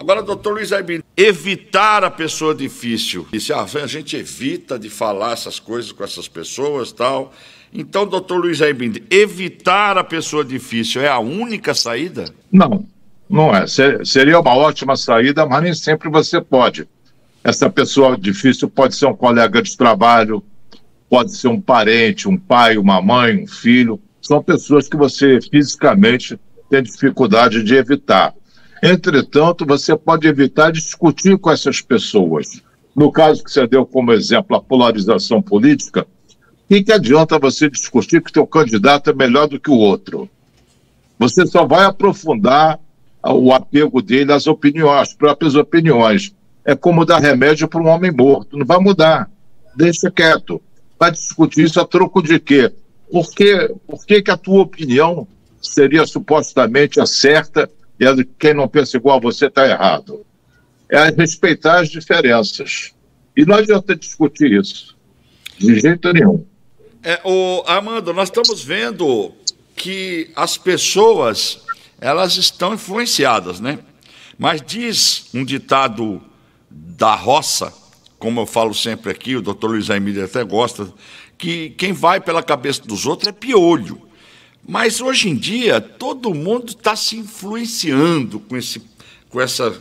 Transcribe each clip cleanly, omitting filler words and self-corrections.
Agora, doutor Luiz Aibindo, evitar a pessoa difícil. Disse, a gente evita de falar essas coisas com essas pessoas e tal. Então, doutor Luiz Aibindo, evitar a pessoa difícil é a única saída? Não, não é. Seria uma ótima saída, mas nem sempre você pode. Essa pessoa difícil pode ser um colega de trabalho, pode ser um parente, um pai, uma mãe, um filho. São pessoas que você fisicamente tem dificuldade de evitar. Entretanto, você pode evitar discutir com essas pessoas. No caso que você deu como exemplo, a polarização política, o que adianta você discutir que o teu candidato é melhor do que o outro? Você só vai aprofundar o apego dele às opiniões, às próprias opiniões. É como dar remédio para um homem morto. Não vai mudar. Deixa quieto. Vai discutir isso a troco de quê? Por que a tua opinião seria supostamente a certa e a de quem não pensa igual a você está errado? É respeitar as diferenças. E não adianta discutir isso. De jeito nenhum. Armando, nós estamos vendo que as pessoas, elas estão influenciadas, né? Mas diz um ditado da roça, como eu falo sempre aqui, o doutor Luiz Aibindo até gosta, que quem vai pela cabeça dos outros é piolho. Mas hoje em dia todo mundo está se influenciando com essa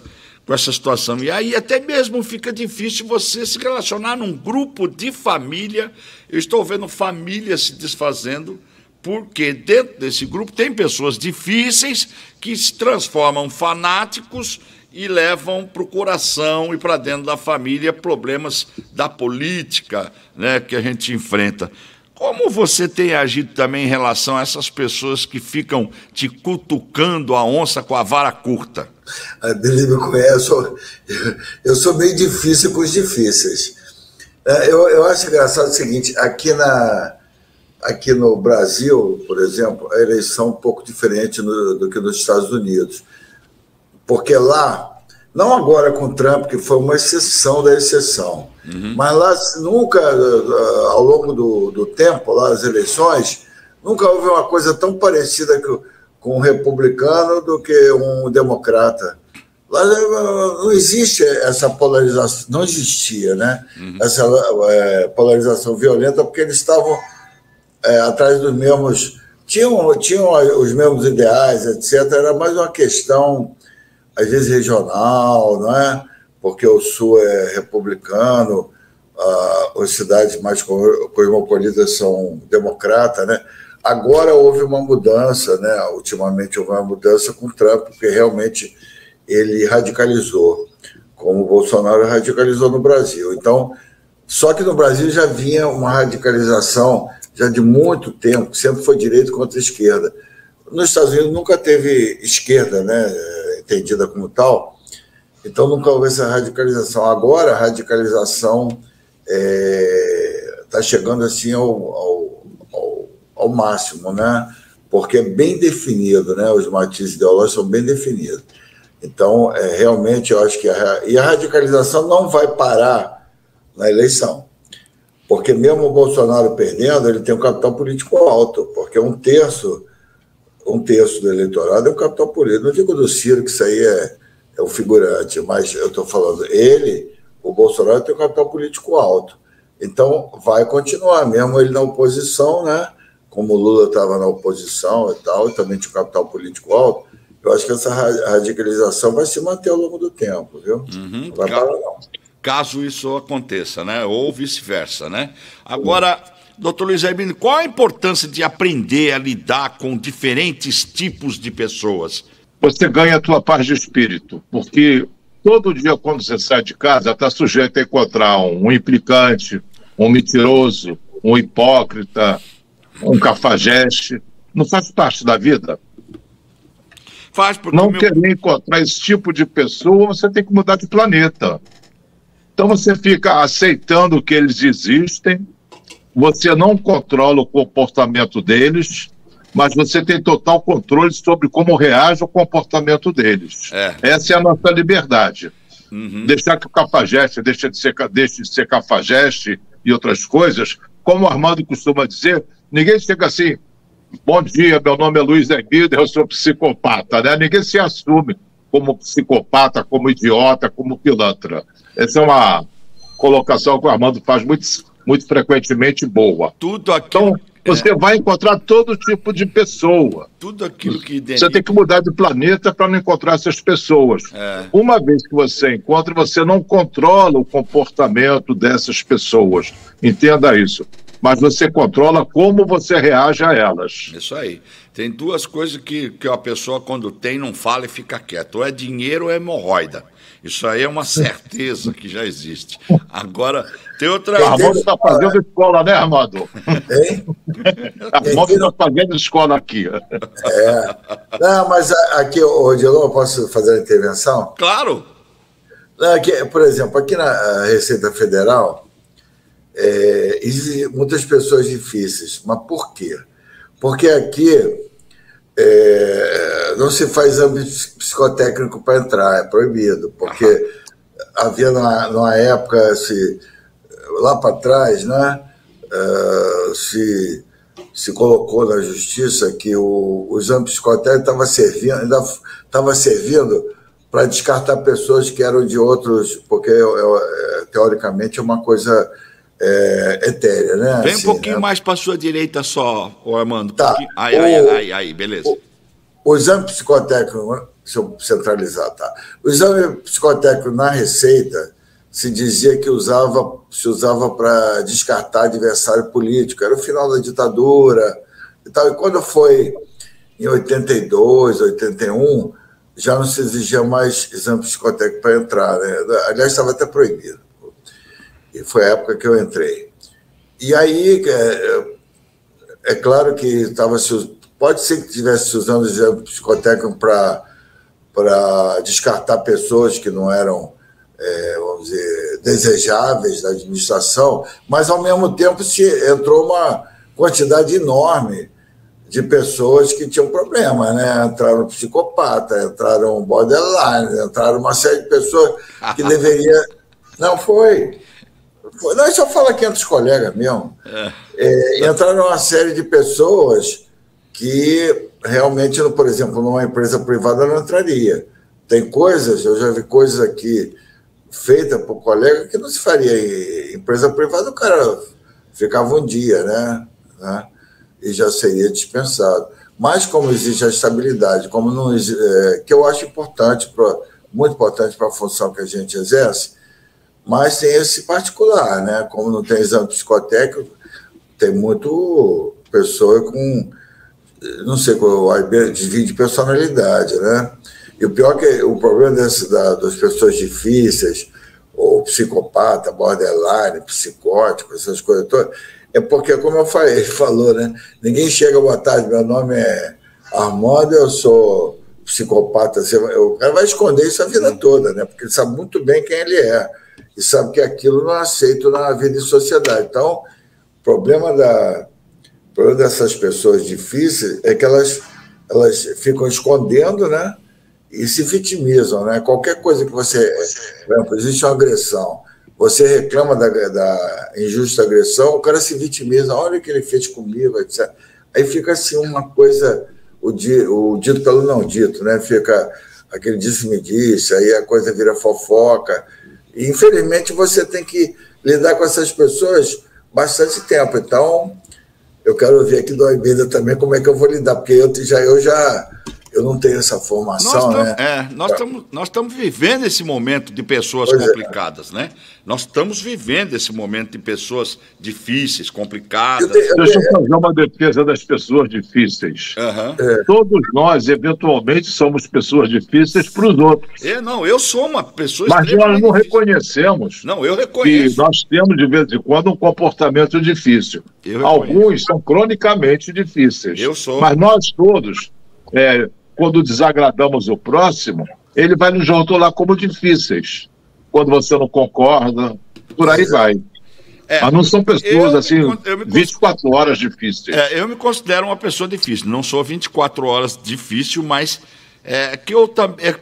situação. E aí até mesmo fica difícil você se relacionar num grupo de família. Eu estou vendo famílias se desfazendo, porque dentro desse grupo tem pessoas difíceis que se transformam fanáticos e levam para o coração e para dentro da família problemas da política, né, que a gente enfrenta. Como você tem agido também em relação a essas pessoas que ficam te cutucando a onça com a vara curta? A Beli me conhece, eu sou meio difícil com os difíceis. Eu acho engraçado o seguinte, aqui no Brasil, por exemplo, a eleição é um pouco diferente do que nos Estados Unidos. Porque lá, não agora com o Trump, que foi uma exceção da exceção, mas lá nunca, ao longo do tempo, lá as eleições, nunca houve uma coisa tão parecida com um republicano do que um democrata. Lá não existe essa polarização, não existia, né? Essa polarização violenta, porque eles estavam atrás dos mesmos... Tinham os mesmos ideais, etc. Era mais uma questão, às vezes, regional, não é? Porque o Sul é republicano, as cidades mais cosmopolitas são democratas, né? Agora houve uma mudança, né? Ultimamente houve uma mudança com o Trump, porque realmente ele radicalizou, como o Bolsonaro radicalizou no Brasil. Então, só que no Brasil já vinha uma radicalização já de muito tempo, sempre foi direita contra esquerda. Nos Estados Unidos nunca teve esquerda, né, entendida como tal, então nunca houve essa radicalização. Agora a radicalização está chegando assim ao máximo, né, porque é bem definido, né, os matizes ideológicos são bem definidos. Então, realmente, eu acho que a radicalização não vai parar na eleição, porque mesmo o Bolsonaro perdendo, ele tem um capital político alto, porque um terço do eleitorado é um capital político. Não digo do Ciro, que isso aí é um figurante, mas eu estou falando, o Bolsonaro tem um capital político alto. Então, vai continuar, mesmo ele na oposição, né? Como o Lula estava na oposição e tal, e também tinha um capital político alto. Eu acho que essa radicalização vai se manter ao longo do tempo, viu? Não vai parar, não. Caso isso aconteça, né? Ou vice-versa, né? Agora, doutor Luiz Aibindo, qual a importância de aprender a lidar com diferentes tipos de pessoas? Você ganha a tua paz de espírito, porque todo dia quando você sai de casa está sujeito a encontrar um implicante, um mentiroso, um hipócrita, um cafajeste. Não faz parte da vida? Faz, porque não querer encontrar esse tipo de pessoa, você tem que mudar de planeta. Então você fica aceitando que eles existem, você não controla o comportamento deles, mas você tem total controle sobre como reage o comportamento deles. Essa é a nossa liberdade. Deixar que o cafajeste deixe de ser cafajeste e outras coisas, como o Armando costuma dizer, ninguém chega assim, bom dia, meu nome é Luiz Aibindo, eu sou psicopata, né? Ninguém se assume. como psicopata, como idiota, como pilantra. Essa é uma colocação que o Armando faz muito frequentemente boa. Tudo aquilo, então, você vai encontrar todo tipo de pessoa. Tudo aquilo que Você tem que mudar de planeta para não encontrar essas pessoas. Uma vez que você encontra, você não controla o comportamento dessas pessoas. Entenda isso. Mas você controla como você reage a elas. Isso aí. Tem duas coisas que a pessoa, quando tem, não fala e fica quieta. Ou é dinheiro ou é hemorroida. Isso aí é uma certeza que já existe. Agora, tem outra... Armando está fazendo escola, né, Armando? Hein? Armando está fazendo escola aqui. Não, mas aqui, Odilon, posso fazer a intervenção? Claro. Aqui, por exemplo, aqui na Receita Federal, existem muitas pessoas difíceis. Mas por quê? Porque aqui não se faz exame psicotécnico para entrar, é proibido, porque havia numa época, lá para trás, né, se colocou na justiça que o exame psicotécnico estava servindo para descartar pessoas que eram de outros, porque teoricamente é uma coisa etérea, né? Vem assim, um pouquinho mais para a sua direita só, Armando. Tá. Aí, beleza. O exame psicotécnico, se eu centralizar, tá? O exame psicotécnico na Receita se dizia que se usava para descartar adversário político. Era o final da ditadura e tal. E quando foi em 82, 81, já não se exigia mais exame psicotécnico para entrar, né? Aliás, estava até proibido. E foi a época que eu entrei. E aí, é claro que pode ser que estivesse usando o exame psicotécnico para descartar pessoas que não eram, vamos dizer, desejáveis da administração, mas, ao mesmo tempo, entrou uma quantidade enorme de pessoas que tinham problema, né? Entraram psicopata, entraram borderline, entraram uma série de pessoas que deveria... Não, foi. Não, só fala aqui entre os colegas mesmo. Entraram uma série de pessoas que realmente, por exemplo, numa empresa privada não entraria. Tem coisas, eu já vi coisas aqui feitas por colega que não se faria em empresa privada, o cara ficava um dia, né? E já seria dispensado. Mas como existe a estabilidade, como não que eu acho importante, muito importante para a função que a gente exerce, mas tem esse particular, né? Como não tem exame psicotécnico, tem muito pessoa com, não sei qual, desvio de personalidade, né? E o pior que o problema das pessoas difíceis, ou psicopata, borderline, psicótico, essas coisas todas, é porque, como eu falei, ele falou, né? Ninguém chega, boa tarde, meu nome é Armando, eu sou psicopata. O cara vai esconder isso a vida toda, né? Porque ele sabe muito bem quem ele é. E sabe que aquilo não é aceito na vida em sociedade. Então, o problema dessas pessoas difíceis é que elas ficam escondendo, né? E se vitimizam, né? Qualquer coisa que você... Por exemplo, existe uma agressão, você reclama da injusta agressão, o cara se vitimiza, olha o que ele fez comigo, etc. Aí fica assim uma coisa, o dito pelo não dito, né? Fica aquele disse-me-disse, aí a coisa vira fofoca. E, infelizmente, você tem que lidar com essas pessoas bastante tempo. Então, eu quero ver aqui do Almeida também como é que eu vou lidar, porque eu não tenho essa formação, nós estamos vivendo esse momento de pessoas complicadas, né? Nós estamos vivendo esse momento de pessoas difíceis, complicadas. Deixa eu fazer uma defesa das pessoas difíceis. Todos nós, eventualmente, somos pessoas difíceis para os outros. Eu sou uma pessoa Mas nós não reconhecemos eu reconheço que nós temos, de vez em quando, um comportamento difícil. Alguns são cronicamente difíceis. Eu sou. Mas nós todos... quando desagradamos o próximo, ele vai nos rotular como difíceis. Quando você não concorda, por aí vai. Mas não são pessoas, 24 horas difíceis. Eu me considero uma pessoa difícil. Não sou 24 horas difícil, mas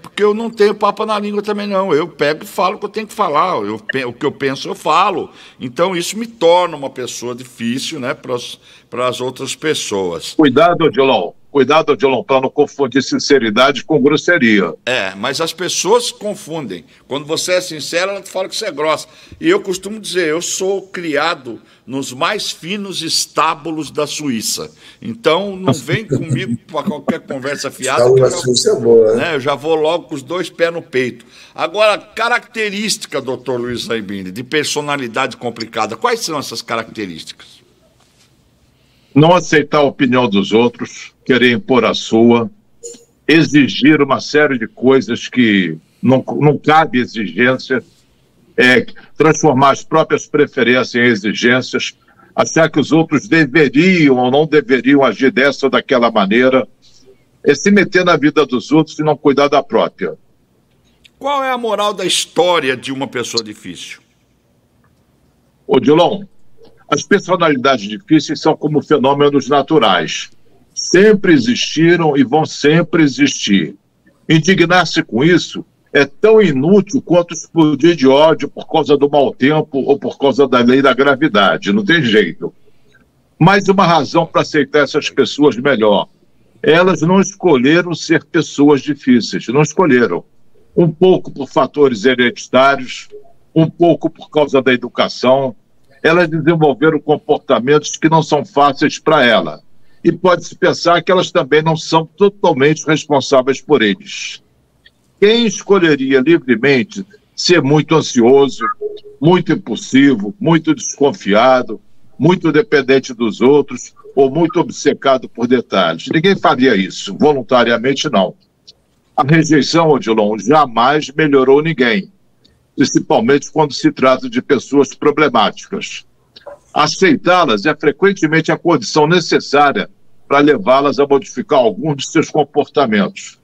porque eu não tenho papo na língua também, não. Eu pego e falo o que eu tenho que falar. O que eu penso, eu falo. Então, isso me torna uma pessoa difícil, né, para as outras pessoas. Cuidado, Odilon. Cuidado, Odilon, para não confundir sinceridade com grosseria. Mas as pessoas confundem. Quando você é sincero, ela fala que você é grossa. E eu costumo dizer, eu sou criado nos mais finos estábulos da Suíça. Então, não vem comigo para qualquer conversa fiada. A Suíça é boa, né? Eu já vou logo com os 2 pés no peito. Agora, característica, doutor Luiz Aibinder, de personalidade complicada, quais são essas características? Não aceitar a opinião dos outros, querer impor a sua, exigir uma série de coisas que não cabe exigência, transformar as próprias preferências em exigências, achar que os outros deveriam ou não deveriam agir dessa ou daquela maneira, se meter na vida dos outros e não cuidar da própria. Qual é a moral da história de uma pessoa difícil? Odilon, as personalidades difíceis são como fenômenos naturais. Sempre existiram e vão sempre existir. Indignar-se com isso é tão inútil quanto explodir de ódio por causa do mau tempo ou por causa da lei da gravidade. Não tem jeito. Mais uma razão para aceitar essas pessoas melhor. Elas não escolheram ser pessoas difíceis, não escolheram. Um pouco por fatores hereditários, um pouco por causa da educação. Elas desenvolveram comportamentos que não são fáceis para ela. E pode-se pensar que elas também não são totalmente responsáveis por eles. Quem escolheria livremente ser muito ansioso, muito impulsivo, muito desconfiado, muito dependente dos outros ou muito obcecado por detalhes? Ninguém faria isso, voluntariamente não. A rejeição, Odilon, jamais melhorou ninguém, principalmente quando se trata de pessoas problemáticas. Aceitá-las é frequentemente a condição necessária para levá-las a modificar alguns de seus comportamentos.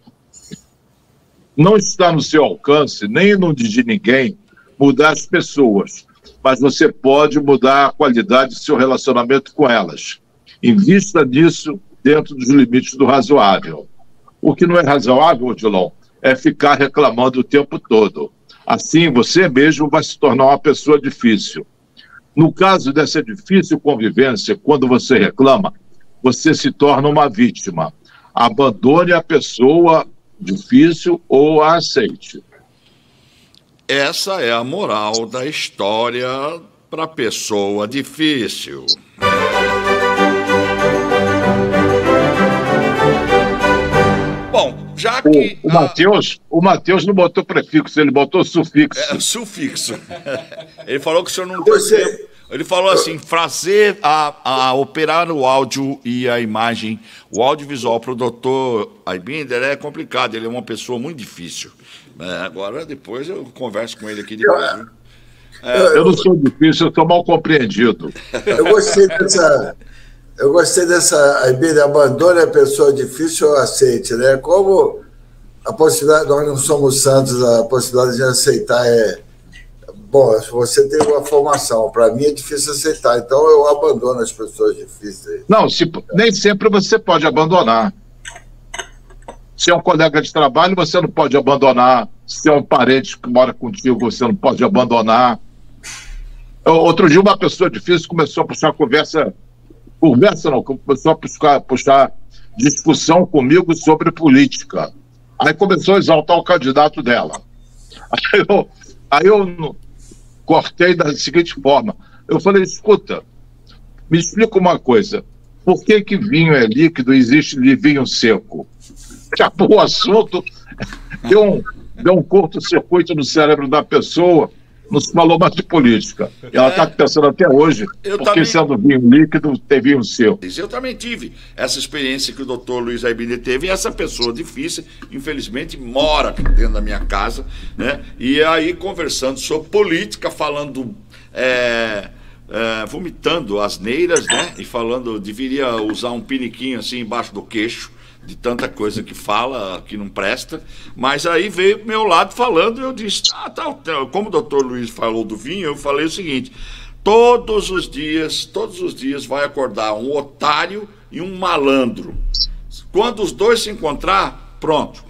Não está no seu alcance, nem no de ninguém, mudar as pessoas, mas você pode mudar a qualidade do seu relacionamento com elas. Invista nisso dentro dos limites do razoável. O que não é razoável, Odilon, é ficar reclamando o tempo todo. Assim, você mesmo vai se tornar uma pessoa difícil. No caso dessa difícil convivência, quando você reclama, você se torna uma vítima. Abandone a pessoa difícil ou a aceite. Essa é a moral da história para a pessoa difícil. Bom, já que... O Matheus não botou prefixo, ele botou sufixo. Sufixo. Ele falou que o senhor não tem tempo. Ele falou assim, fazer a operar o áudio e a imagem, o audiovisual para o doutor Aibinder é complicado, ele é uma pessoa muito difícil. Agora, depois eu converso com ele aqui depois. Eu não sou difícil, eu estou mal compreendido. Eu gostei dessa Aibinder, abandone a pessoa difícil ou aceite, né? Como a possibilidade, nós não somos santos, a possibilidade de aceitar bom, você tem uma formação, para mim é difícil aceitar, então eu abandono as pessoas difíceis. Não, nem sempre você pode abandonar. Se é um colega de trabalho, você não pode abandonar. Se é um parente que mora contigo, você não pode abandonar. Outro dia uma pessoa difícil começou a puxar começou a puxar discussão comigo sobre política. Aí começou a exaltar o candidato dela. Aí eu cortei da seguinte forma. Eu falei, escuta, me explica uma coisa. Por que vinho é líquido e existe vinho seco? Acabou o assunto, deu um curto-circuito no cérebro da pessoa, não se falou mais de política. Ela está pensando até hoje, porque sendo vinho líquido, tem vinho seco. Eu também tive essa experiência que o doutor Luiz Aibinder teve, e essa pessoa difícil, infelizmente, mora dentro da minha casa, né? E aí, conversando sobre política, falando, vomitando asneiras, né? E falando, deveria usar um piniquinho assim embaixo do queixo, de tanta coisa que fala, que não presta, mas aí veio pro meu lado falando, e eu disse, como o doutor Luiz falou do vinho, eu falei o seguinte, todos os dias vai acordar um otário e um malandro. Quando os dois se encontrar, pronto,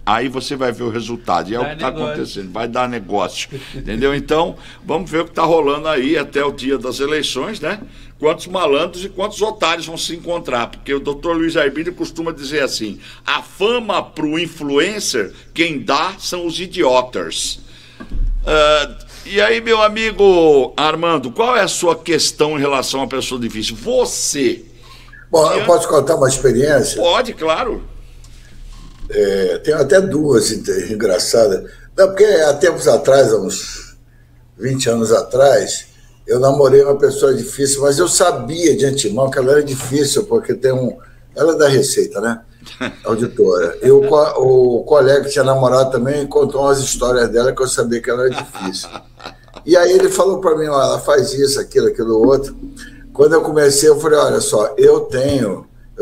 aí você vai ver o resultado. E é o que está acontecendo, vai dar negócio. Entendeu? Então, vamos ver o que está rolando aí até o dia das eleições, né? Quantos malandros e quantos otários vão se encontrar. Porque o doutor Luiz Arbínio costuma dizer assim: a fama para o influencer, quem dá são os idiotas. E aí, meu amigo Armando, qual é a sua questão em relação à pessoa difícil? Você... Bom, eu posso contar uma experiência? Pode, claro. Tenho até duas engraçadas. Não, porque há tempos atrás, há uns 20 anos atrás, eu namorei uma pessoa difícil, mas eu sabia de antemão que ela era difícil, porque ela é da Receita, né? Auditora. E o colega que tinha namorado também contou umas histórias dela que eu sabia que ela era difícil. E aí ele falou para mim: ela faz isso, aquilo outro. Quando eu comecei, eu falei: olha só, eu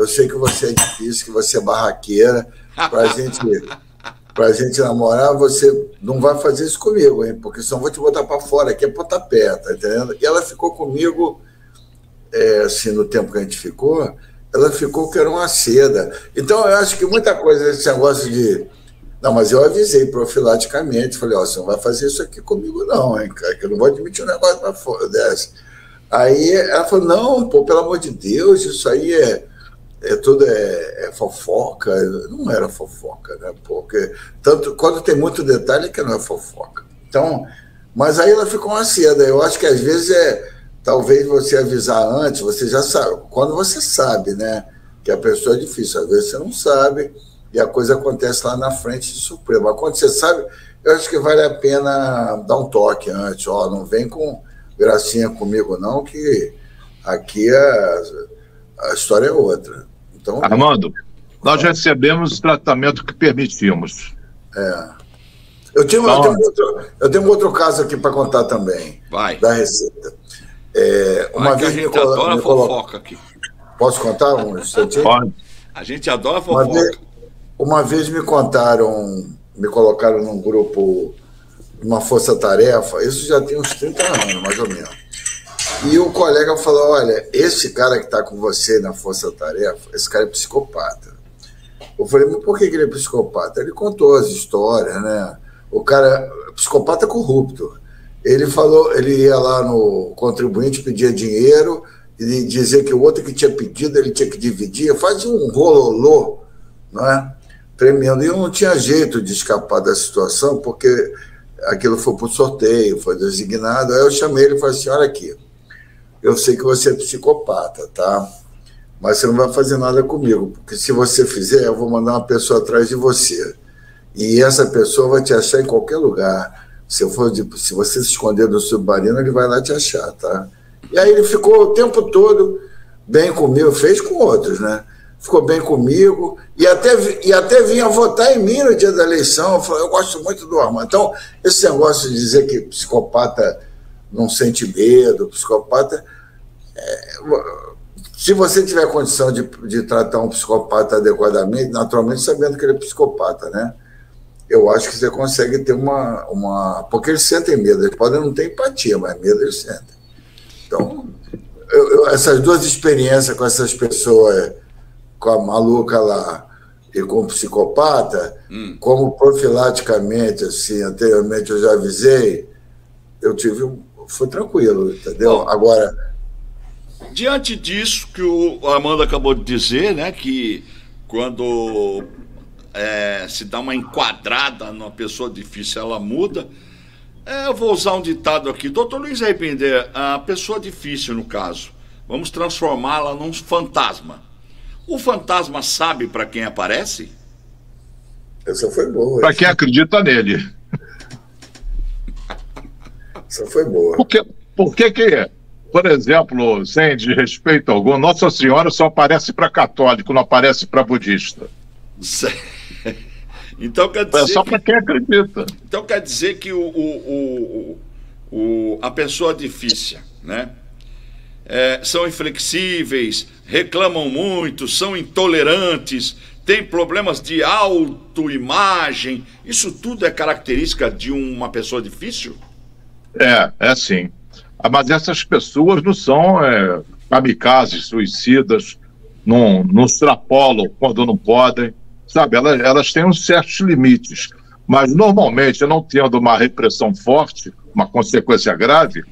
sei que você é difícil, que você é barraqueira, pra gente namorar, você não vai fazer isso comigo, hein? Porque senão eu vou te botar para fora, aqui é pontapé, tá entendendo? E ela ficou comigo, assim, no tempo que a gente ficou, ela ficou que era uma seda. Então, eu acho que muita coisa, esse negócio de... Não, mas eu avisei profilaticamente, falei: você não vai fazer isso aqui comigo não, hein, cara, que eu não vou admitir um negócio para fora dessa. Aí ela falou: não, pô, pelo amor de Deus, isso aí tudo fofoca. Não era fofoca, né? Porque quando tem muito detalhe que não é fofoca. Então, mas aí ela ficou uma seda. Eu acho que às vezes talvez você avisar antes, você já sabe. Quando você sabe, né, que a pessoa é difícil, às vezes você não sabe e a coisa acontece lá na frente de surpresa. Mas quando você sabe, eu acho que vale a pena dar um toque antes. Não vem com gracinha comigo não, que aqui a história é outra. Então, Armando, nós recebemos o tratamento que permitimos. Eu tenho um outro caso aqui para contar também. Vai. Da Receita. Uma vez a gente adora fofoca aqui. Posso contar um instantinho? Pode. A gente adora fofoca. Uma vez me colocaram num grupo, uma força-tarefa, isso já tem uns 30 anos, mais ou menos. E o colega falou: olha, esse cara que está com você na força-tarefa, esse cara é psicopata. Eu falei: mas por que ele é psicopata? Ele contou as histórias, né? O cara, psicopata corrupto. Ele falou, ele ia lá no contribuinte, pedia dinheiro, e dizia que o outro que tinha pedido, ele tinha que dividir, fazia um rololô, não é? Tremendo. E eu não tinha jeito de escapar da situação, porque aquilo foi por sorteio, foi designado. Aí eu chamei ele e falei assim: olha aqui, eu sei que você é psicopata, tá? Mas você não vai fazer nada comigo, porque se você fizer, eu vou mandar uma pessoa atrás de você. E essa pessoa vai te achar em qualquer lugar. Se você se esconder do submarino, ele vai lá te achar, tá? E aí ele ficou o tempo todo bem comigo, fez com outros, né? Ficou bem comigo e até vinha votar em mim no dia da eleição. Eu falei: eu gosto muito do Armando. Então, esse negócio de dizer que psicopata não sente medo, psicopata... se você tiver condição de tratar um psicopata adequadamente, naturalmente sabendo que ele é psicopata, né? Eu acho que você consegue ter porque eles sentem medo, eles podem não ter empatia, mas medo eles sentem. Então, essas duas experiências com essas pessoas, com a maluca lá e com o psicopata, como profilaticamente, assim, anteriormente eu já avisei, foi tranquilo, entendeu? Bom, agora... Diante disso que o Armando acabou de dizer, né, que quando se dá uma enquadrada numa pessoa difícil, ela muda, eu vou usar um ditado aqui. Doutor Luiz Arbinder, a pessoa difícil, no caso, vamos transformá-la num fantasma. O fantasma sabe para quem aparece? Essa foi boa. Para quem acredita nele. Essa foi boa. Por que, por exemplo, sem desrespeito algum, Nossa Senhora só aparece para católico, não aparece para budista? Então quer dizer só para quem acredita. Então quer dizer que a pessoa difícil, né? São inflexíveis, reclamam muito, são intolerantes, têm problemas de autoimagem. Isso tudo é característica de uma pessoa difícil? É sim. Mas essas pessoas não são kamikazes, suicidas, não extrapolam quando não podem. sabe? Elas têm uns certos limites, mas normalmente, não tendo uma repressão forte, uma consequência grave,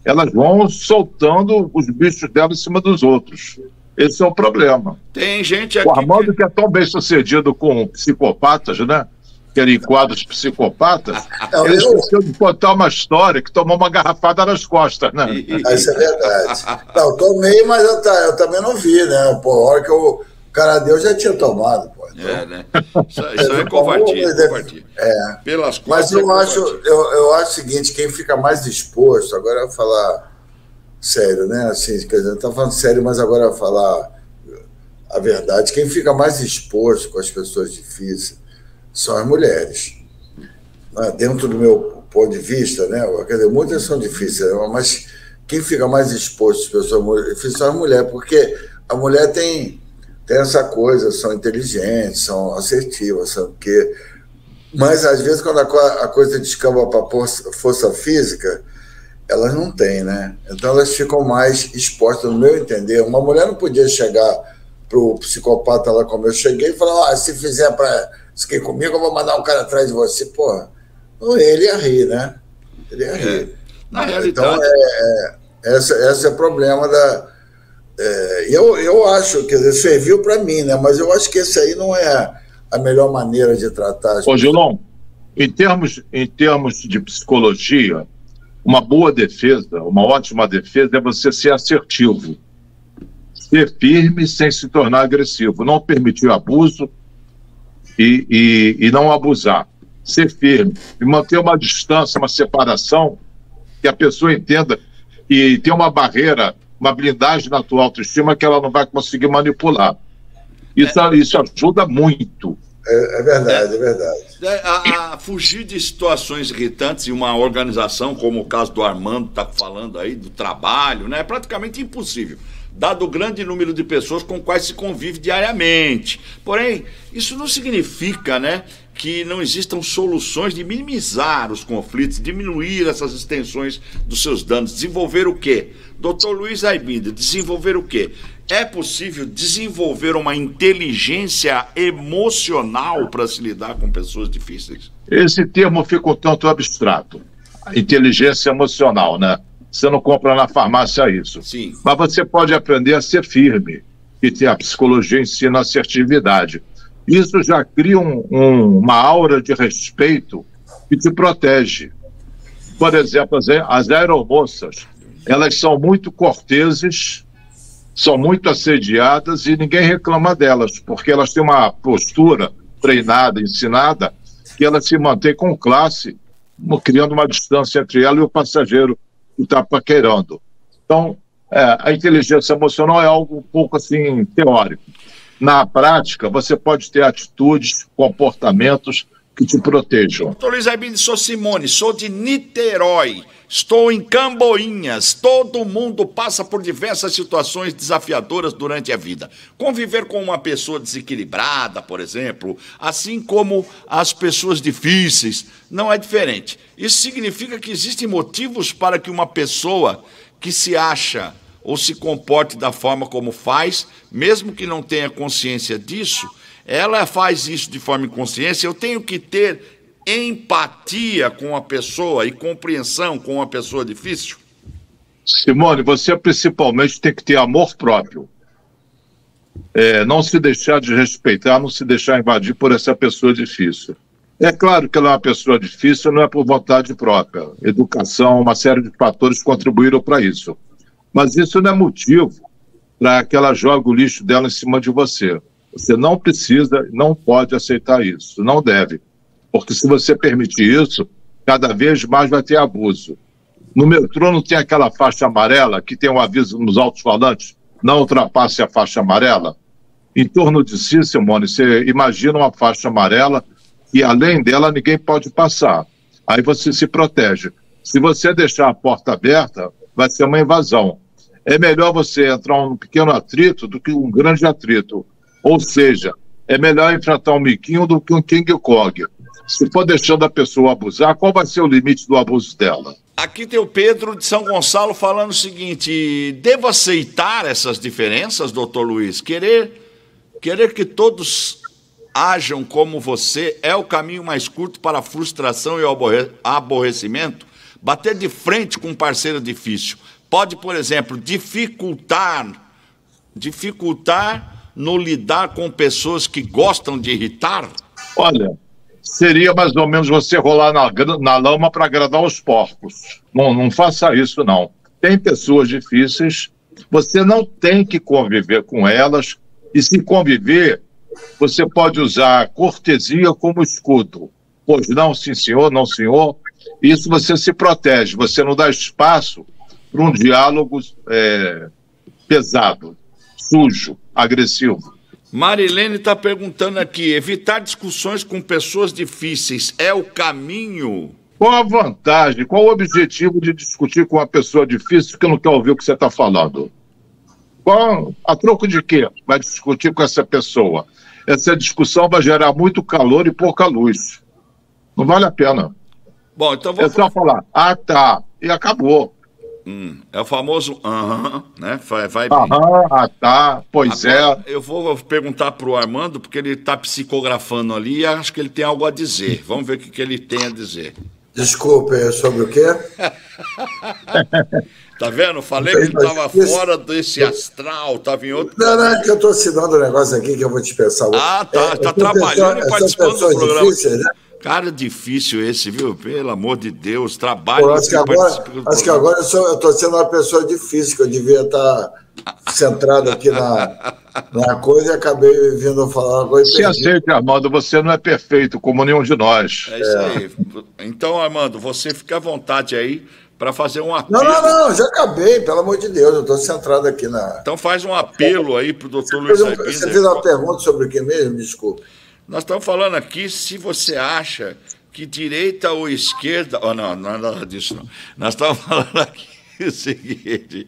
elas vão soltando os bichos delas em cima dos outros. Esse é o problema. Tem gente aqui... O Armando, que é tão bem sucedido com psicopatas, né? Que ele enquadra os psicopatas, ele esqueceu de contar uma história que tomou uma garrafada nas costas, né? Isso é verdade. Não, tomei, mas eu também não vi, né? Pô, a hora que o cara deu, já tinha tomado, pô. Então, né? Isso é covardia. Pelas mas eu acho o seguinte, quem fica mais exposto, agora eu vou falar sério, né? Assim, quer dizer, tá falando sério, mas agora eu vou falar a verdade. Quem fica mais exposto com as pessoas difíceis são as mulheres. Dentro do meu ponto de vista, né? Quer dizer, muitas são difíceis, mas quem fica mais exposto às pessoas difíceis são as mulheres, porque a mulher tem essa coisa, são inteligentes, são assertivas, sabe? Mas às vezes quando a coisa descamba para força física, elas não têm, né? Então elas ficam mais expostas, no meu entender. Uma mulher não podia chegar pro psicopata lá como eu cheguei e falar, se fizer para ficar comigo, eu vou mandar um cara atrás de você. Pô, ele ia rir, né? Ele ia rir. Na realidade... Então, esse é o problema da... eu acho, quer dizer, serviu para mim, né? Mas eu acho que esse aí não é a melhor maneira de tratar as pessoas. Ô, Gilon, em termos de psicologia, uma boa defesa, uma ótima defesa é você ser assertivo, ser firme sem se tornar agressivo, não permitir abuso e não abusar, ser firme e manter uma distância, uma separação, que a pessoa entenda e ter uma barreira, uma blindagem na tua autoestima que ela não vai conseguir manipular. Isso ajuda muito. É verdade, é verdade. A fugir de situações irritantes em uma organização, como o caso do Armando está falando aí, do trabalho, né, é praticamente impossível, dado o grande número de pessoas com quais se convive diariamente. Porém, isso não significa, né, que não existam soluções de minimizar os conflitos, diminuir essas extensões dos seus danos. Desenvolver o quê? Dr. Luiz Aibindo, desenvolver o quê? É possível desenvolver uma inteligência emocional para se lidar com pessoas difíceis? Esse termo fica um tanto abstrato. Inteligência emocional, né? Você não compra na farmácia isso. Sim. Mas você pode aprender a ser firme, que a psicologia ensina assertividade. Isso já cria uma aura de respeito que te protege. Por exemplo, as aeromoças, elas são muito corteses, são muito assediadas e ninguém reclama delas, porque elas têm uma postura treinada, ensinada, que elas se mantêm com classe, criando uma distância entre ela e o passageiro que está paquerando. Então, a inteligência emocional é algo um pouco assim teórico. Na prática, você pode ter atitudes, comportamentos que te protejam. Doutor Luiz Aibindo, sou Simone, sou de Niterói, estou em Camboinhas. Todo mundo passa por diversas situações desafiadoras durante a vida. Conviver com uma pessoa desequilibrada, por exemplo, assim como as pessoas difíceis, não é diferente. Isso significa que existem motivos para que uma pessoa que se acha ou se comporte da forma como faz, mesmo que não tenha consciência disso, ela faz isso de forma inconsciente. Eu tenho que ter empatia com a pessoa e compreensão com uma pessoa difícil? Simone, você principalmente tem que ter amor próprio. Não se deixar de respeitar, não se deixar invadir por essa pessoa difícil. É claro que ela é uma pessoa difícil, não é por vontade própria. Educação, uma série de fatores contribuíram para isso. Mas isso não é motivo para que ela jogue o lixo dela em cima de você. Você não precisa, não pode aceitar isso, não deve. Porque se você permitir isso, cada vez mais vai ter abuso. No metrô não tem aquela faixa amarela que tem um aviso nos alto-falantes, não ultrapasse a faixa amarela? Em torno de si, Simone, você imagina uma faixa amarela e além dela ninguém pode passar. Aí você se protege. Se você deixar a porta aberta, vai ser uma invasão. É melhor você entrar num pequeno atrito do que um grande atrito. Ou seja, é melhor enfrentar um miquinho do que um King Kong. Se for deixando a pessoa abusar, qual vai ser o limite do abuso dela? Aqui tem o Pedro de São Gonçalo falando o seguinte: devo aceitar essas diferenças, doutor Luiz? Querer que todos ajam como você é o caminho mais curto para a frustração e o aborrecimento? Bater de frente com um parceiro difícil pode, por exemplo, dificultar no lidar com pessoas que gostam de irritar? Olha, seria mais ou menos você rolar na lama para agradar os porcos. Não faça isso, não. Tem pessoas difíceis, você não tem que conviver com elas, e se conviver, você pode usar a cortesia como escudo. Pois não, sim senhor, não senhor. Isso você se protege, você não dá espaço para um diálogo pesado, sujo, agressivo. Marilene está perguntando aqui, evitar discussões com pessoas difíceis é o caminho? Qual a vantagem, qual o objetivo de discutir com uma pessoa difícil que não quer ouvir o que você está falando? A troco de quê vai discutir com essa pessoa? Essa discussão vai gerar muito calor e pouca luz. Não vale a pena. Bom, então É só falar, tá, e acabou. É o famoso né? Vai bem. Tá, pois Agora, é. Eu vou perguntar para o Armando, porque ele está psicografando ali e acho que ele tem algo a dizer. Vamos ver o que ele tem a dizer. Desculpe, sobre o quê? Tá vendo? Falei que ele estava fora desse astral, estava em outro... Não, é que eu estou assinando um negócio aqui que eu vou dispensar. Tá trabalhando e participando do programa. Difíceis, né? Cara, difícil esse, viu? Pelo amor de Deus, trabalho. Acho que agora eu estou sendo uma pessoa difícil, que eu devia estar centrado aqui na coisa e acabei vindo falar uma coisa. Se aceite, Armando, você não é perfeito, como nenhum de nós. É isso aí. Então, Armando, você fica à vontade aí para fazer um apelo. Não, já acabei, pelo amor de Deus, eu estou centrado aqui na... Então faz um apelo aí para o doutor Luiz Aibinder. Você fez uma pergunta sobre o que mesmo? Desculpa. Nós estamos falando aqui se você acha que direita ou esquerda... não é nada disso, não. Nós estamos falando aqui o seguinte,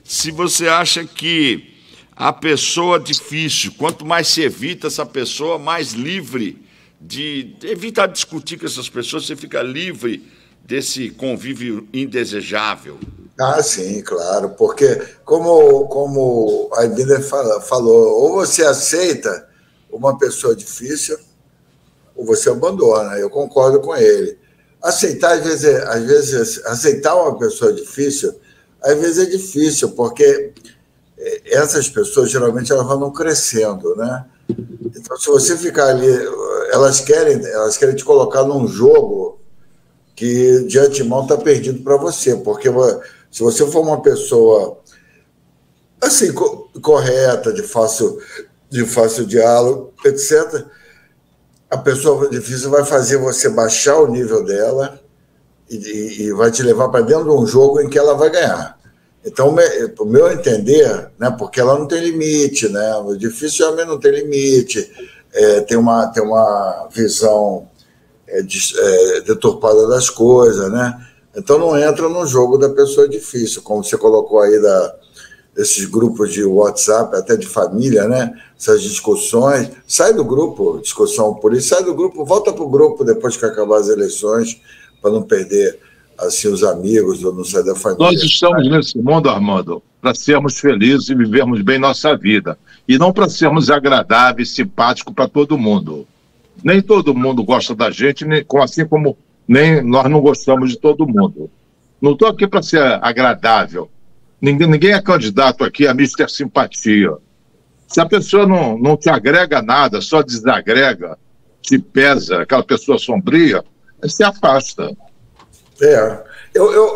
se você acha que a pessoa difícil, quanto mais se evita essa pessoa, mais livre de evitar discutir com essas pessoas, você fica livre desse convívio indesejável. Sim, claro, porque como a Aibinder falou, ou você aceita uma pessoa difícil, ou você abandona. Eu concordo com ele. Aceitar, às vezes, aceitar uma pessoa difícil, às vezes é difícil, porque essas pessoas, geralmente, elas vão crescendo, né? Então, se você ficar ali, elas querem te colocar num jogo que, de antemão, está perdido para você, porque se você for uma pessoa, assim, correta, de fácil diálogo, etc., a pessoa difícil vai fazer você baixar o nível dela e vai te levar para dentro de um jogo em que ela vai ganhar. Então, o meu entender, né, porque ela não tem limite, né, o difícil também não tem limite, tem uma visão deturpada das coisas, né? Então não entra no jogo da pessoa difícil, como você colocou aí desses grupos de WhatsApp, até de família, né? Essas discussões, sai do grupo, discussão política, sai do grupo, volta para o grupo depois que acabar as eleições, para não perder assim, os amigos ou não sair da família. Nós estamos nesse mundo, Armando, para sermos felizes e vivermos bem nossa vida, e não para sermos agradáveis, simpáticos para todo mundo. Nem todo mundo gosta da gente, assim como nem nós não gostamos de todo mundo. Não estou aqui para ser agradável. Ninguém é candidato aqui a Mister Simpatia. Se a pessoa não te agrega nada, só desagrega, te pesa, aquela pessoa sombria, aí se afasta.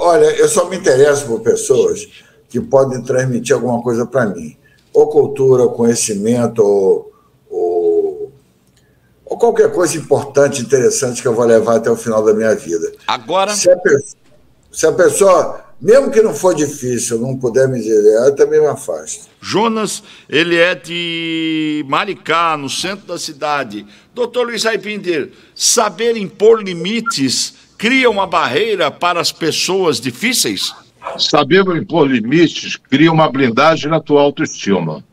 Olha, eu só me interesso por pessoas que podem transmitir alguma coisa para mim. Ou cultura, ou conhecimento, ou qualquer coisa importante, interessante que eu vou levar até o final da minha vida. Agora... Se a pessoa, mesmo que não for difícil, não puder me dizer, eu também me afasto. Jonas, ele é de Maricá, no centro da cidade. Doutor Luiz Aibinder, saber impor limites cria uma barreira para as pessoas difíceis? Saber impor limites cria uma blindagem na tua autoestima,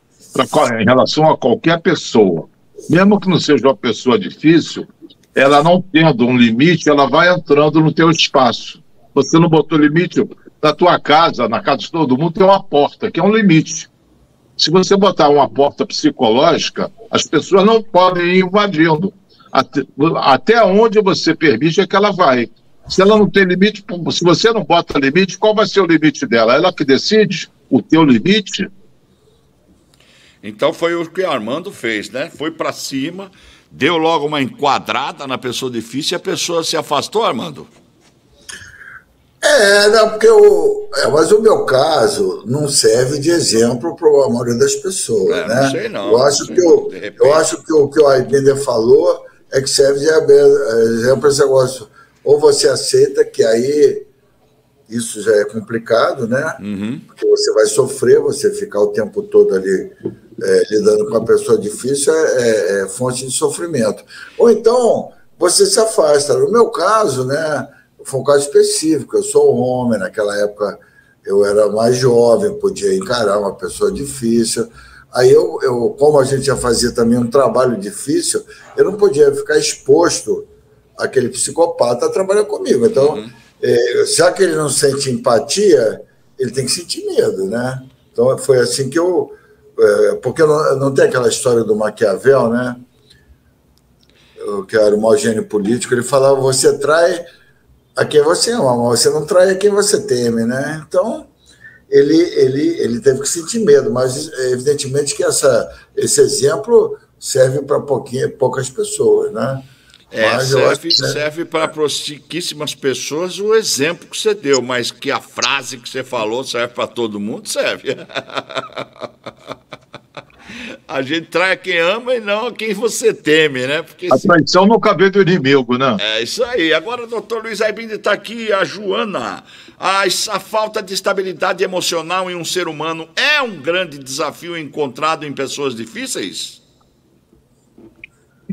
em relação a qualquer pessoa. Mesmo que não seja uma pessoa difícil, ela não tendo um limite, ela vai entrando no teu espaço. Você não botou limite na tua casa, na casa de todo mundo, tem uma porta, que é um limite. Se você botar uma porta psicológica, as pessoas não podem ir invadindo. Até onde você permite é que ela vai. Se ela não tem limite, se você não bota limite, qual vai ser o limite dela? Ela que decide o teu limite? Então foi o que o Armando fez, né? Foi para cima, deu logo uma enquadrada na pessoa difícil e a pessoa se afastou, Armando? Não, porque mas o meu caso não serve de exemplo para a maioria das pessoas, né? Não sei não. Eu acho que o que o Aibinder falou é que serve de exemplo para esse negócio. Ou você aceita que aí isso já é complicado, né? Uhum. Porque você vai sofrer, você ficar o tempo todo ali lidando com uma pessoa difícil é fonte de sofrimento. Ou então você se afasta. No meu caso, né? Foi um caso específico, eu sou homem, naquela época eu era mais jovem, podia encarar uma pessoa difícil. Aí como a gente já fazia também um trabalho difícil, eu não podia ficar exposto àquele psicopata a trabalhar comigo. Então, já que ele não sente empatia, ele tem que sentir medo, né? Então foi assim que porque não tem aquela história do Maquiavel, né? Que era o mau gênio político, ele falava, você trai a quem você ama, mas você não trai a quem você teme, né? Então, ele teve que sentir medo, mas evidentemente que esse exemplo serve para poucas pessoas, né? Serve para pouquíssimas pessoas o exemplo que você deu, mas que a frase que você falou serve para todo mundo, serve. A gente trai a quem ama e não a quem você teme, né? Porque a traição nunca vem do inimigo, né? É isso aí. Agora, doutor Luiz Aibinder está aqui, a Joana. A falta de estabilidade emocional em um ser humano é um grande desafio encontrado em pessoas difíceis?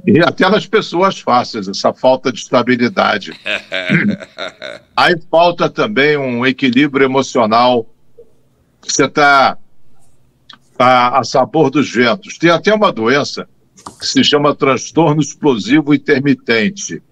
E até nas pessoas fáceis, essa falta de estabilidade. Aí falta também um equilíbrio emocional. Você está a sabor dos ventos. Tem até uma doença que se chama transtorno explosivo intermitente.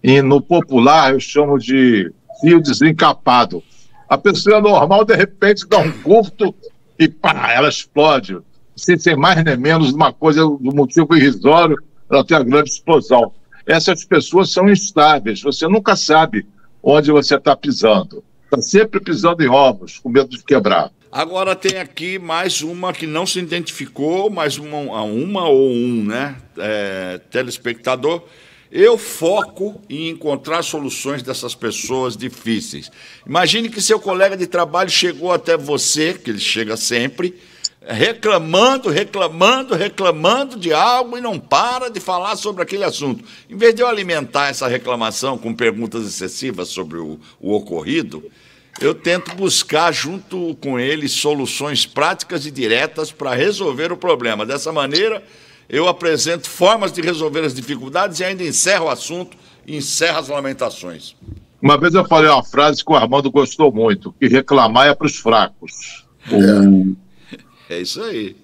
E no popular eu chamo de fio desencapado. A pessoa normal, de repente, dá um curto e pá, ela explode. Sem ser mais nem menos uma coisa, do motivo irrisório, ela tem a grande explosão. Essas pessoas são instáveis, você nunca sabe onde você está pisando. Está sempre pisando em ovos, com medo de quebrar. Agora tem aqui mais uma que não se identificou, mais uma ou um, né? Telespectador. Eu foco em encontrar soluções dessas pessoas difíceis. Imagine que seu colega de trabalho chegou até você, que ele chega sempre, reclamando de algo e não para de falar sobre aquele assunto. Em vez de eu alimentar essa reclamação com perguntas excessivas sobre o ocorrido, eu tento buscar junto com ele soluções práticas e diretas para resolver o problema. Dessa maneira, eu apresento formas de resolver as dificuldades e ainda encerro o assunto e encerro as lamentações. Uma vez eu falei uma frase que o Armando gostou muito, que reclamar é para os fracos. É isso aí.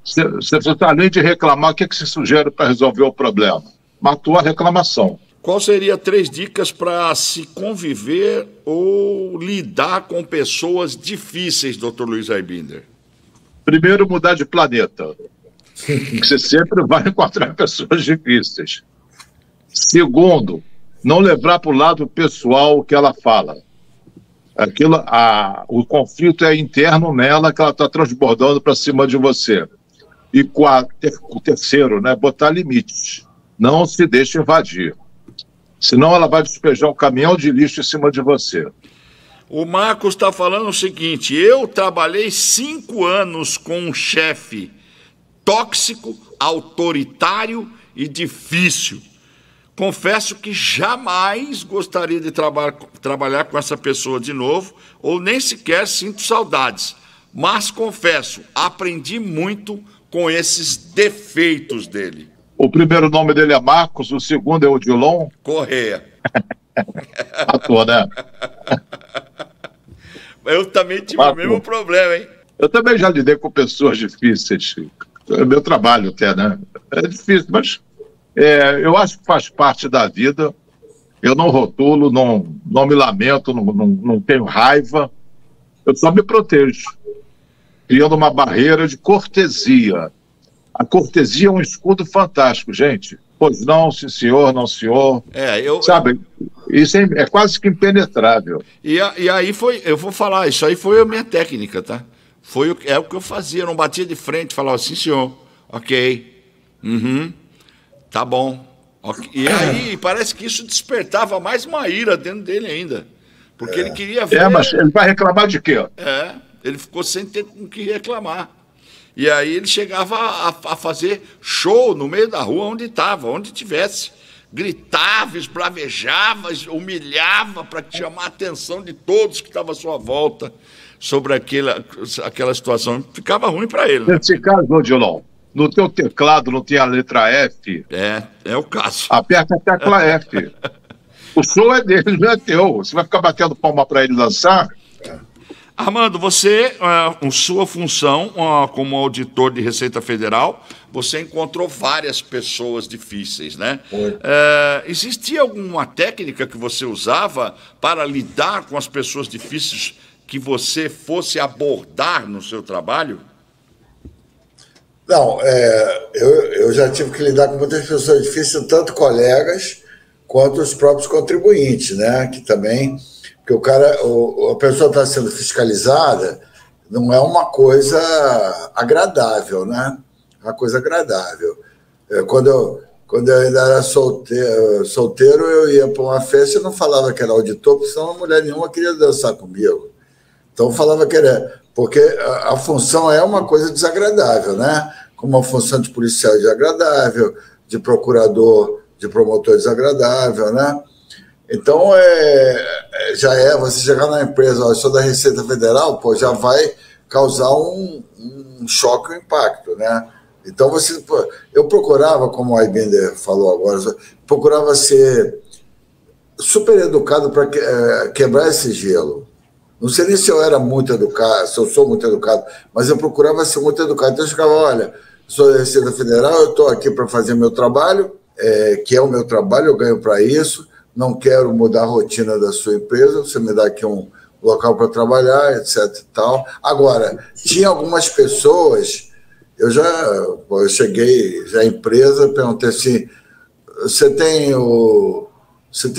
Você além de reclamar, o que se sugere para resolver o problema? Matou a reclamação. Qual seria 3 dicas para se conviver ou lidar com pessoas difíceis, doutor Luiz Aibinder? Primeiro, mudar de planeta. Você sempre vai encontrar pessoas difíceis. Segundo, não levar para o lado pessoal o que ela fala. O conflito é interno nela, que ela está transbordando para cima de você. E o terceiro, né, botar limites. Não se deixe invadir. Senão ela vai despejar um caminhão de lixo em cima de você. O Marcos está falando o seguinte: eu trabalhei 5 anos com um chefe tóxico, autoritário e difícil. Confesso que jamais gostaria de trabalhar com essa pessoa de novo, ou nem sequer sinto saudades. Mas confesso, aprendi muito com esses defeitos dele. O primeiro nome dele é Marcos, o segundo é Odilon Correia. Ator, né? Eu também tive o mesmo problema, hein? Eu também já lidei com pessoas difíceis. É meu trabalho até, né? É difícil, mas eu acho que faz parte da vida. Eu não rotulo, não me lamento, não tenho raiva. Eu só me protejo. criando uma barreira de cortesia. A cortesia é um escudo fantástico, gente. Pois não, sim senhor, não senhor. Sabe, isso é quase que impenetrável. E aí eu vou falar, isso aí foi a minha técnica, tá? É o que eu fazia, eu não batia de frente, falava, sim senhor, ok, tá bom. Okay. E aí parece que isso despertava mais uma ira dentro dele ainda. Porque ele queria ver... mas ele vai reclamar de quê? Ele ficou sem ter com o que reclamar. E aí ele chegava a fazer show no meio da rua onde estava, onde tivesse. Gritava, esbravejava, humilhava para chamar a atenção de todos que estavam à sua volta sobre aquela situação. Ficava ruim para ele. Nesse caso, Odilon, no teu teclado não tem a letra F? É o caso. Aperta a tecla F. O show é dele, não é teu. Você vai ficar batendo palma para ele dançar? Armando, você, com sua função como auditor de Receita Federal, você encontrou várias pessoas difíceis, né? Existia alguma técnica que você usava para lidar com as pessoas difíceis que você fosse abordar no seu trabalho? Não, eu já tive que lidar com muitas pessoas difíceis, tanto colegas quanto os próprios contribuintes, né? Que também... Porque a pessoa está sendo fiscalizada, não é uma coisa agradável, né? É uma coisa agradável. Quando eu ainda era solteiro, eu ia para uma festa e não falava que era auditor, porque senão mulher nenhuma queria dançar comigo. Então eu falava que era... Porque a função é uma coisa desagradável, né? Como a função de policial é desagradável, de procurador, de promotor desagradável, né? Então, você chegar na empresa, eu sou da Receita Federal, já vai causar um choque, um impacto, né? Então, eu procurava, como o Aibinder falou agora, procurava ser super educado para quebrar esse gelo. Não sei nem se eu era muito educado, se eu sou muito educado, mas eu procurava ser muito educado. Então, eu ficava, olha, sou da Receita Federal, eu estou aqui para fazer meu trabalho, que é o meu trabalho, eu ganho para isso. Não quero mudar a rotina da sua empresa, você me dá aqui um local para trabalhar, etc. e tal. Agora, tinha algumas pessoas, eu cheguei já à empresa, perguntei assim, você tem o seu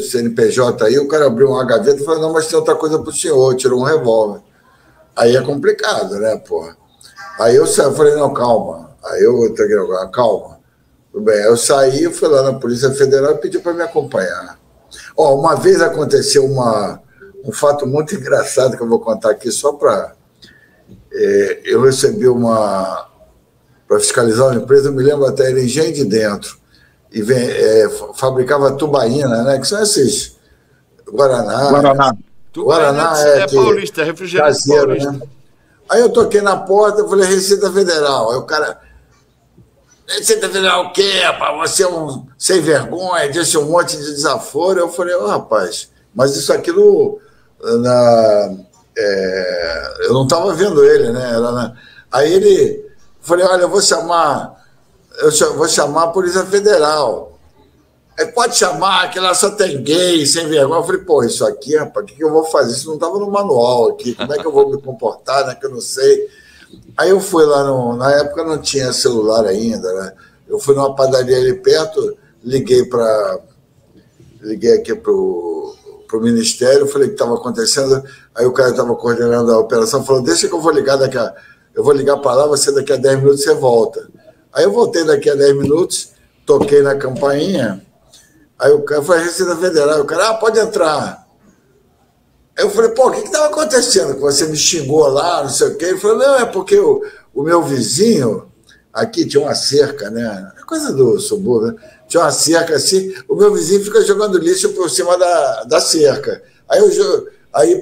CNPJ aí? O cara abriu uma gaveta e falou, não, mas tem outra coisa para o senhor, tirou um revólver. Aí é complicado, né, porra? Aí eu falei, não, calma. Aí eu entreguei, calma. Tudo bem, eu saí, fui lá na Polícia Federal e pedi para me acompanhar. Uma vez aconteceu um fato muito engraçado que eu vou contar aqui só para... eu recebi para fiscalizar uma empresa, eu me lembro até, era Engenho de Dentro, e fabricava tubaína, né? Que são esses Guaraná. Guaraná paulista, refrigerante caseiro, paulista. Né? Aí eu toquei na porta, eu falei, Receita Federal. Aí o cara... Receita Federal o quê, rapaz? Você é um sem vergonha, disse um monte de desaforo. Eu falei, rapaz, mas isso aqui eu não estava vendo ele, né? Aí falei, olha, eu vou chamar a Polícia Federal. Pode chamar, que lá só tem gay, sem vergonha. Eu falei, isso aqui, rapaz, o que eu vou fazer? Isso não estava no manual aqui, como é que eu vou me comportar, né? Que eu não sei. Aí eu fui lá, na época não tinha celular ainda, né? Eu fui numa padaria ali perto, liguei aqui para o Ministério, falei o que estava acontecendo, aí o cara estava coordenando a operação, falou, deixa que eu vou ligar eu vou ligar para lá, você daqui a 10 minutos você volta. Aí eu voltei daqui a 10 minutos, toquei na campainha, aí o cara foi a Receita Federal, o cara, pode entrar. Aí eu falei, o que estava acontecendo? Que você me xingou lá, não sei o quê. Ele falou, não, é porque o meu vizinho, aqui tinha uma cerca, né? É coisa do subúrbio, né? Tinha uma cerca assim, o meu vizinho fica jogando lixo por cima da cerca. Aí,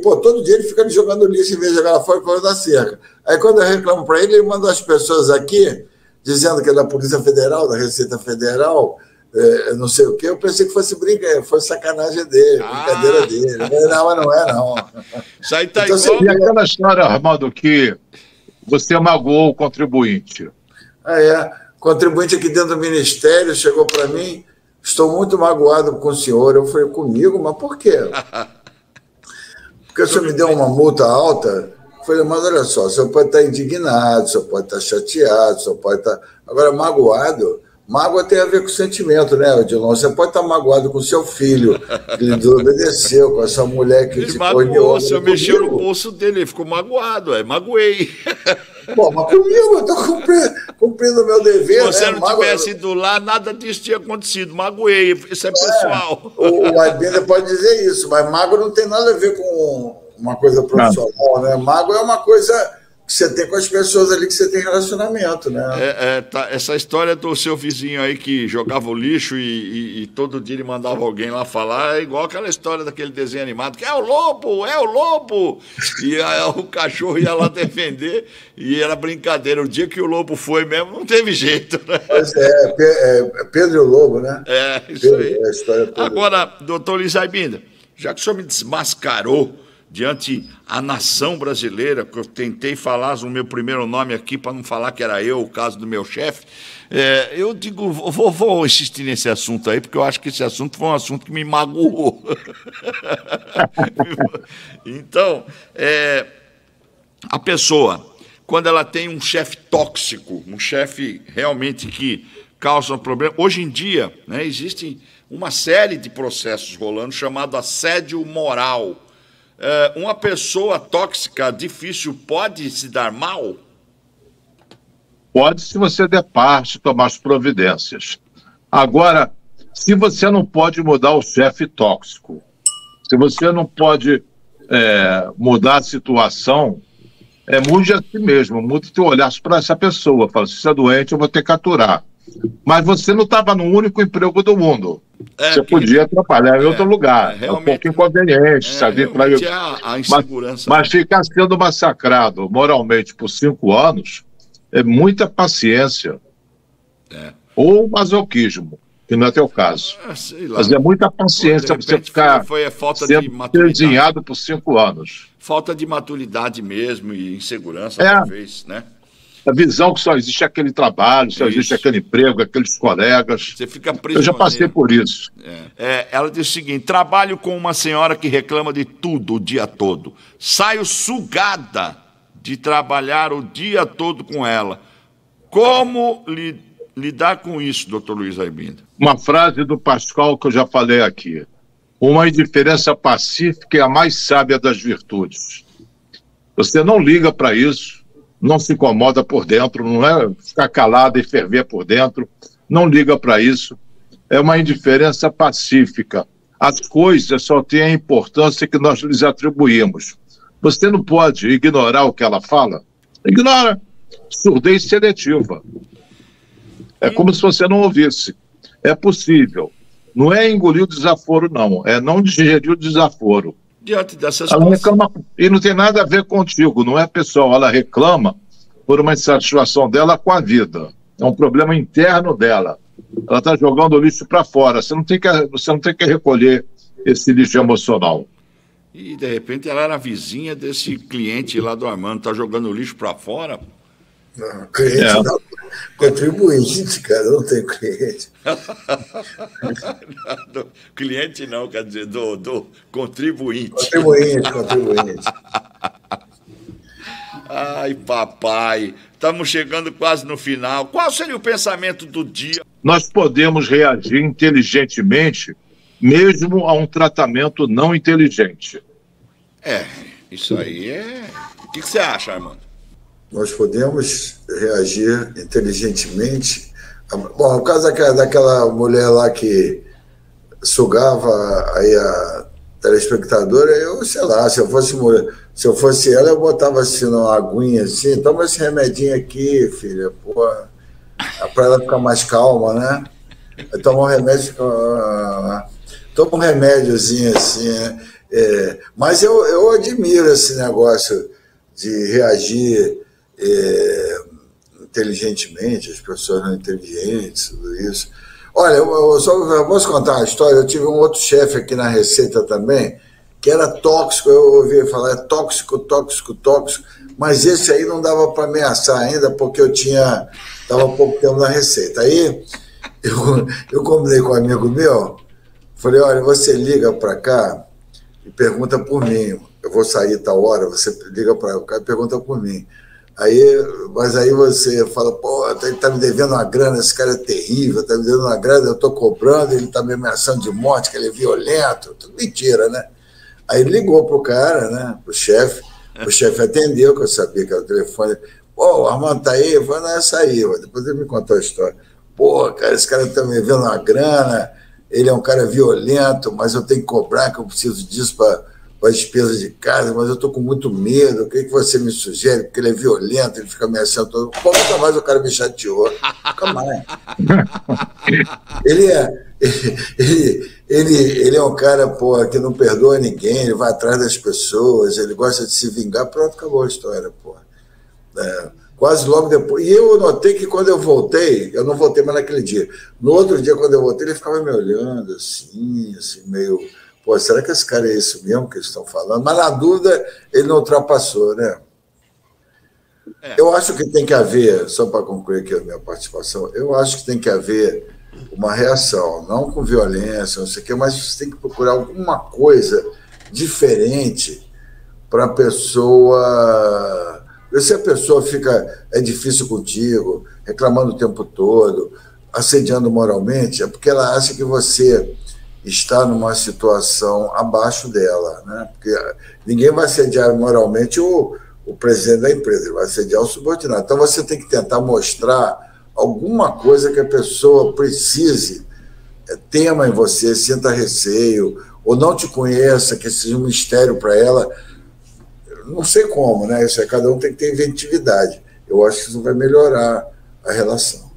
todo dia ele fica jogando lixo em vez de jogar lá fora por causa da cerca. Aí quando eu reclamo para ele, ele manda as pessoas aqui, dizendo que é da Polícia Federal, da Receita Federal, não sei o quê, eu pensei que fosse sacanagem dele, brincadeira dele. Não, mas não é, não. Isso aí tá então, igual... E aquela história, Armando, que você magoou o contribuinte. Contribuinte aqui dentro do Ministério chegou para mim, estou muito magoado com o senhor. Eu falei, comigo? Mas por quê? Porque o senhor me deu uma multa alta. Falei, mas olha só, o senhor pode estar indignado, o senhor pode estar chateado, o senhor pode estar... Agora, magoado, mágoa tem a ver com sentimento, né, Odilon? Você pode estar magoado com o seu filho, que lhe desobedeceu, com essa mulher que ele te magoou, o senhor mexeu no bolso dele, ele ficou magoado, magoei. Pô, mas comigo, eu estou cumprindo o meu dever. Se você né? não tivesse ido lá, nada disso tinha acontecido. Magoei, isso é pessoal. O Albina pode dizer isso, mas mago não tem nada a ver com uma coisa profissional, né? Mago é uma coisa que você tem com as pessoas ali que você tem relacionamento, né? Essa história do seu vizinho aí que jogava o lixo e todo dia ele mandava alguém lá falar, é igual aquela história daquele desenho animado, que é o lobo! E aí, o cachorro ia lá defender e era brincadeira. O dia que o lobo foi mesmo, não teve jeito, né? Pois Pedro e o Lobo, né? Isso aí. A história Agora, doutor Luiz Aibinda, já que o senhor me desmascarou diante a nação brasileira, que eu tentei falar o meu primeiro nome aqui para não falar que era eu, o caso do meu chefe, eu digo, vou insistir nesse assunto aí, porque eu acho que esse assunto foi um assunto que me magoou. Então, a pessoa, quando ela tem um chefe tóxico, um chefe realmente que causa um problema, hoje em dia, né, existe uma série de processos rolando chamado assédio moral. Uma pessoa tóxica, difícil, pode se dar mal? Pode, se você der parte, tomar as providências. Agora, se você não pode mudar o chefe tóxico, se você não pode mudar a situação, mude a si mesmo, mude teu olhar para essa pessoa. Fala, se você é doente, eu vou ter que aturar. Mas você não estava no único emprego do mundo. Você podia trabalhar em outro lugar. É um pouco inconveniente, sabe? A insegurança. Mas ficar sendo massacrado moralmente por 5 anos é muita paciência. Ou masoquismo, que não é teu caso. Sei lá. Mas é muita paciência você ficar sendo desenhado por 5 anos. Falta de maturidade mesmo e insegurança, talvez, né? A visão que só existe aquele trabalho, só existe aquele emprego, aqueles colegas. Você fica preso. Eu já passei por isso. Ela diz o seguinte: trabalho com uma senhora que reclama de tudo o dia todo. Saio sugada de trabalhar o dia todo com ela. Como lidar com isso, doutor Luiz Aibinda? Uma frase do Pascal que eu já falei aqui. Uma indiferença pacífica é a mais sábia das virtudes. Você não liga para isso. Não se incomoda por dentro, não é ficar calado e ferver por dentro, não liga para isso. É uma indiferença pacífica. As coisas só têm a importância que nós lhes atribuímos. Você não pode ignorar o que ela fala. Ignora. Surdez seletiva. É como se você não ouvisse. É possível. Não é engolir o desaforo, não. É não digerir o desaforo. Diante dessas ela reclama, e não tem nada a ver contigo, não é pessoal, ela reclama por uma insatisfação dela com a vida, é um problema interno dela, ela está jogando o lixo para fora, você não tem que recolher esse lixo emocional. E de repente ela era vizinha desse cliente lá do Armando, está jogando o lixo para fora? Não, cliente não, contribuinte, cara, não tem cliente. Cliente não, quer dizer, do contribuinte. Contribuinte. Ai, papai, estamos chegando quase no final. Qual seria o pensamento do dia? Nós podemos reagir inteligentemente, mesmo a um tratamento não inteligente. Isso aí é... O que você acha, Armando? Nós podemos reagir inteligentemente. Bom, o caso daquela mulher lá que sugava aí a telespectadora, eu sei lá, se eu fosse ela, eu botava assim numa aguinha assim, toma esse remedinho aqui, filha, pô, para ela ficar mais calma, né? Toma um remédio, toma um remédiozinho assim, né? Mas eu admiro esse negócio de reagir inteligentemente, as pessoas não inteligentes, tudo isso. Olha, eu posso contar uma história. Eu tive um outro chefe aqui na Receita também, que era tóxico, eu ouvi falar, tóxico, mas esse aí não dava para ameaçar ainda, porque eu estava há pouco tempo na Receita. Aí eu combinei com um amigo meu, falei, olha, você liga para cá e pergunta por mim. Eu vou sair tal hora, você liga para o cara e pergunta por mim. Mas aí você fala, pô, ele tá me devendo uma grana, esse cara é terrível, tá me devendo uma grana, eu tô cobrando, ele tá me ameaçando de morte, que ele é violento, tudo mentira, né? Aí ele ligou pro cara, né, pro chefe, o chefe atendeu, que eu sabia que era o telefone. Pô, o Armando tá aí? Eu falei, não, é essa aí. Depois ele me contou a história. Pô, cara, esse cara tá me devendo uma grana, ele é um cara violento, mas eu tenho que cobrar, que eu preciso disso para despesa de casa, mas eu estou com muito medo, o que você me sugere? Porque ele é violento, ele fica ameaçando todo. Pô, nunca mais o cara me chateou. Nunca mais. Ele é um cara, pô, que não perdoa ninguém, ele vai atrás das pessoas, ele gosta de se vingar, pronto, acabou a história, pô. Quase logo depois. E eu notei que quando eu voltei, eu não voltei mais naquele dia. No outro dia, quando eu voltei, ele ficava me olhando assim meio... Pô, será que esse cara é isso mesmo que eles estão falando? Mas, na dúvida, ele não ultrapassou, né? Eu acho que tem que haver, só para concluir aqui a minha participação, eu acho que tem que haver uma reação, não com violência, não sei o quê, mas você tem que procurar alguma coisa diferente para a pessoa... Se a pessoa é difícil contigo, reclamando o tempo todo, assediando moralmente, é porque ela acha que você está numa situação abaixo dela, né? Porque ninguém vai assediar moralmente o presidente da empresa, ele vai assediar o subordinado. Então você tem que tentar mostrar alguma coisa que a pessoa precise, tema em você, sinta receio, ou não te conheça, que seja um mistério para ela. Não sei como, né? Isso aí, cada um tem que ter inventividade. Eu acho que isso vai melhorar a relação.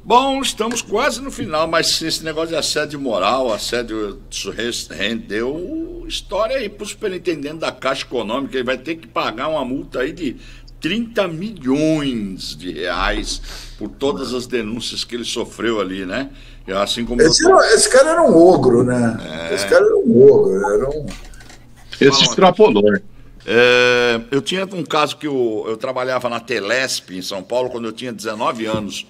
Bom, estamos quase no final, mas esse negócio de assédio moral, assédio rendeu história aí para o superintendente da Caixa Econômica. Ele vai ter que pagar uma multa aí de 30 milhões de reais por todas as denúncias que ele sofreu ali, né? Assim como esse cara era um ogro, né? Esse cara era um ogro. Esse extrapolou, né? Eu tinha um caso que eu trabalhava na Telesp, em São Paulo, quando eu tinha 19 anos.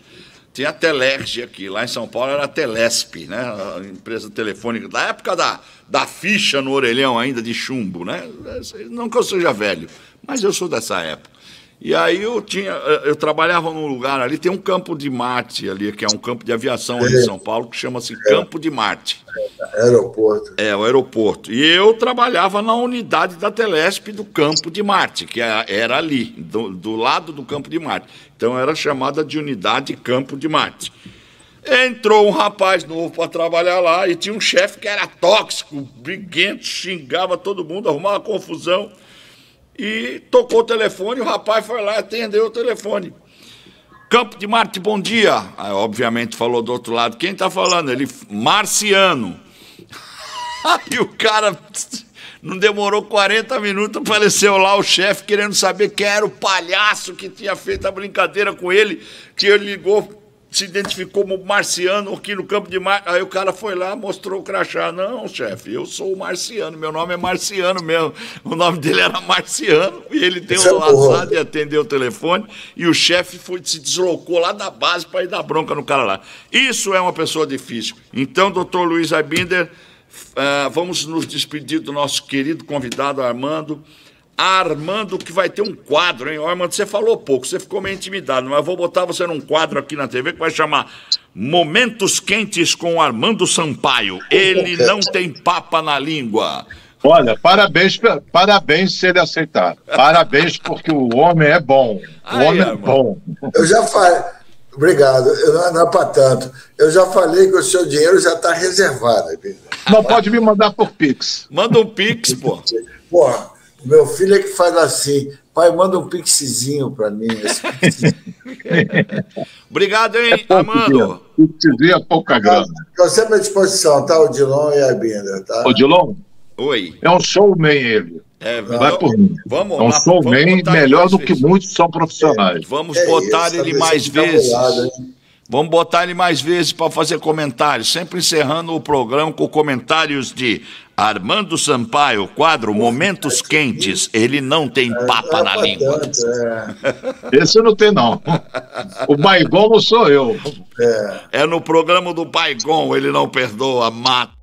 Tinha a Telerge aqui, lá em São Paulo era a Telesp, né? A empresa telefônica, da época da ficha no orelhão ainda de chumbo, né? Não que eu seja velho, mas eu sou dessa época. E aí eu trabalhava num lugar ali, tem um campo de Marte ali, que é um campo de aviação ali em São Paulo, que chama-se Campo de Marte. Aeroporto. O aeroporto. E eu trabalhava na unidade da Telesp do Campo de Marte, que era ali, do lado do Campo de Marte. Então era chamada de unidade Campo de Marte. Entrou um rapaz novo para trabalhar lá e tinha um chefe que era tóxico, briguento, xingava todo mundo, arrumava confusão. E tocou o telefone, o rapaz foi lá e atendeu o telefone. Campo de Marte, bom dia. Aí, obviamente, falou do outro lado. Quem está falando? Ele, Marciano. Aí o cara, não demorou 40 minutos, apareceu lá o chefe querendo saber quem era o palhaço que tinha feito a brincadeira com ele, que ele ligou, se identificou como Marciano aqui no Campo de Marte. Aí o cara foi lá, mostrou o crachá. Não, chefe, eu sou o Marciano, meu nome é Marciano mesmo. O nome dele era Marciano, e ele tem o azar de atender o telefone, e o chefe se deslocou lá da base para ir dar bronca no cara lá. Isso é uma pessoa difícil. Então, doutor Luiz Aibinder, vamos nos despedir do nosso querido convidado Armando. Armando, que vai ter um quadro, hein? Armando, você falou pouco, você ficou meio intimidado, mas eu vou botar você num quadro aqui na TV que vai chamar Momentos Quentes com Armando Sampaio. Ele não tem papa na língua. Olha, parabéns se ele aceitar. Parabéns, porque o homem é bom. O homem é bom. Eu já falei. Obrigado, não é para tanto. Eu já falei que o seu dinheiro já está reservado. Não pode me mandar por Pix. Manda um Pix, pô. Porra. Meu filho é que faz assim, pai, manda um pixezinho para mim. Obrigado, hein, Armando? Pixezinho é pouca grana. Estou sempre à disposição, tá? O Dilon e a Binder, tá? O Dilon? Oi. É um showman ele. Vai por mim. É um showman melhor do que muitos são profissionais. Vamos botar ele mais vezes. Vamos botar ele mais vezes para fazer comentários, sempre encerrando o programa com comentários de Armando Sampaio, quadro Momentos Quentes. Ele não tem papa na língua. Esse não tem, não. O Baigon não sou eu. É no programa do Baigon, ele não perdoa, mata.